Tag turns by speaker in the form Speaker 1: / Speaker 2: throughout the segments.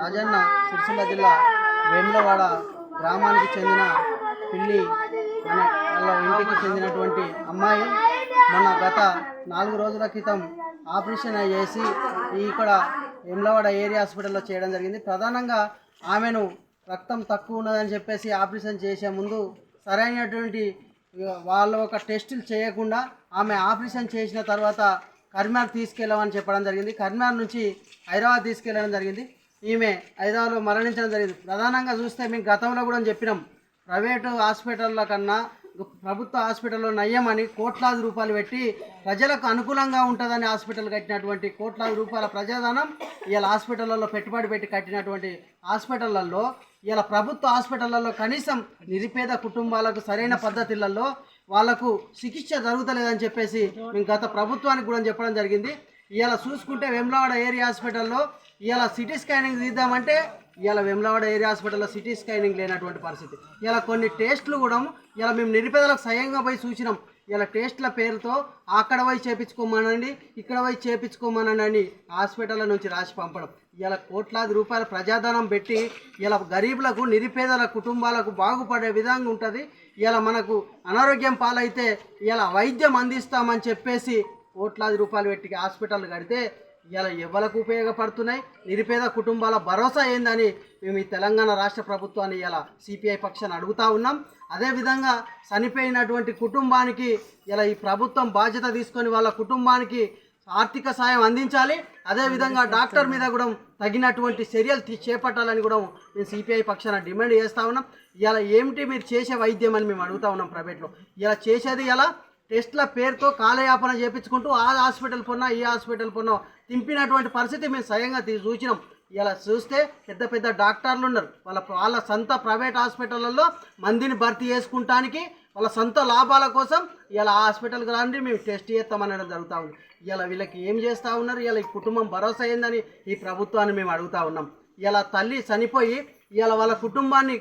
Speaker 1: రాజన్న సిరిసిల్ల జిల్లా వేములవాడ గ్రామానికి చెందిన పిల్లి అనే వాళ్ళ ఇంటికి చెందినటువంటి అమ్మాయి మొన్న గత 4 రోజుల క్రితం ఆపరేషన్ చేసి ఇక్కడ వేములవాడ ఏరియా హాస్పిటల్లో చేయడం జరిగింది. ప్రధానంగా ఆమెను రక్తం తక్కువ ఉన్నదని చెప్పేసి ఆపరేషన్ చేసే ముందు సరైనటువంటి వాళ్ళు ఒక టెస్టులు చేయకుండా ఆమె ఆపరేషన్ చేసిన తర్వాత కరీంనగర్ తీసుకెళ్ళమని చెప్పడం జరిగింది. కరీంనగర్ నుంచి హైదరాబాద్ తీసుకెళ్ళడం జరిగింది. ఈమె హైదరాబాద్లో మరణించడం జరిగింది. ప్రధానంగా చూస్తే మేము గతంలో కూడా చెప్పినాం, ప్రైవేటు హాస్పిటల్ల కన్నా ప్రభుత్వ హాస్పిటల్లో నయ్యమని కోట్లాది రూపాయలు పెట్టి ప్రజలకు అనుకూలంగా ఉంటుందని హాస్పిటల్ కట్టినటువంటి కోట్లాది రూపాయల ప్రజాధనం ఇలా హాస్పిటల్లో పెట్టుబడి పెట్టి కట్టినటువంటి హాస్పిటళ్లలో ఇలా ప్రభుత్వ హాస్పిటళ్లలో కనీసం నిరుపేద కుటుంబాలకు సరైన పద్ధతులలో వాళ్లకు చికిత్స జరుగుతలేదని చెప్పేసి మేము గత ప్రభుత్వానికి కూడా చెప్పడం జరిగింది. ఇలా చూసుకుంటే వేములవాడ ఏరియా హాస్పిటల్లో ఇలా సిటీ స్కానింగ్ తీద్దామంటే ఇలా వేములవాడ ఏరియా హాస్పిటల్లో సిటీ స్కానింగ్ లేనటువంటి పరిస్థితి. ఇలా కొన్ని టెస్టులు కూడా ఇలా మేము నిరుపేదలకు స్వయంగా పోయి సూచినాం. ఇలా టెస్టుల పేరుతో అక్కడ పోయి చేపించుకోమనండి, ఇక్కడ పోయి చేపించుకోమనండి హాస్పిటల్ నుంచి రాసి పంపడం. ఇలా కోట్లాది రూపాయల ప్రజాధనం పెట్టి ఇలా గరీబులకు నిరుపేదల కుటుంబాలకు బాగుపడే విధంగా ఉంటుంది. ఇలా మనకు అనారోగ్యం పాలైతే ఇలా వైద్యం అందిస్తామని చెప్పేసి కోట్లాది రూపాయలు పెట్టి హాస్పిటల్ కడితే ఇలా ఎవరికి ఉపయోగపడుతున్నాయి, నిరుపేద కుటుంబాల భరోసా ఏందని మేము ఈ తెలంగాణ రాష్ట్ర ప్రభుత్వాన్ని ఇలా సిపిఐ పక్షాన్ని అడుగుతూ ఉన్నాం. అదేవిధంగా చనిపోయినటువంటి కుటుంబానికి ఇలా ఈ ప్రభుత్వం బాధ్యత తీసుకొని వాళ్ళ కుటుంబానికి ఆర్థిక సాయం అందించాలి. అదేవిధంగా డాక్టర్ మీద కూడా తగినటువంటి చర్యలు చేపట్టాలని కూడా మేము సిపిఐ పక్షాన డిమాండ్ చేస్తూ ఉన్నాం. ఇలా ఏమిటి మీరు చేసే వైద్యం అని మేము అడుగుతూ ఉన్నాం. ప్రైవేట్లో ఇలా చేసేది ఇలా టెస్ట్ల పేరుతో కాలయాపన చేయించుకుంటూ ఆ హాస్పిటల్ పొన్నా ఈ హాస్పిటల్ పొన్నా తింపినటువంటి పరిస్థితి మేము స్వయంగా చూసినాం. ఇలా చూస్తే పెద్ద పెద్ద డాక్టర్లు ఉన్నారు, వాళ్ళ సొంత ప్రైవేట్ హాస్పిటళ్ళల్లో మందిని భర్తీ చేసుకుంటానికి వాళ్ళ సొంత లాభాల కోసం ఇలా హాస్పిటల్కి రండి మేము టెస్ట్ చేస్తామనడం జరుగుతూ ఉంది. ఇలా వీళ్ళకి ఏం చేస్తూ ఉన్నారు, ఇలా ఈ కుటుంబం భరోసా ఏందని ఈ ప్రభుత్వాన్ని మేము అడుగుతూ ఉన్నాం. ఇలా తల్లి చనిపోయి ఇలా వాళ్ళ కుటుంబాన్ని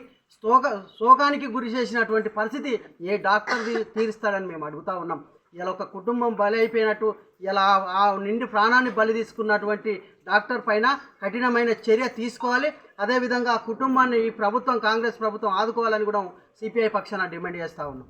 Speaker 1: శోకానికి గురి చేసినటువంటి పరిస్థితి ఏ డాక్టర్ తీరుస్తాడని మేము అడుగుతూ ఉన్నాం. ఇలా ఒక కుటుంబం బలి అయిపోయినట్టు ఇలా ఆ నిండి ప్రాణాన్ని బలి తీసుకున్నటువంటి డాక్టర్ పైన కఠినమైన చర్య తీసుకోవాలి. అదేవిధంగా ఆ కుటుంబాన్ని ఈ ప్రభుత్వం కాంగ్రెస్ ప్రభుత్వం ఆదుకోవాలని కూడా సిపిఐ పక్షాన డిమాండ్ చేస్తూ ఉన్నాం.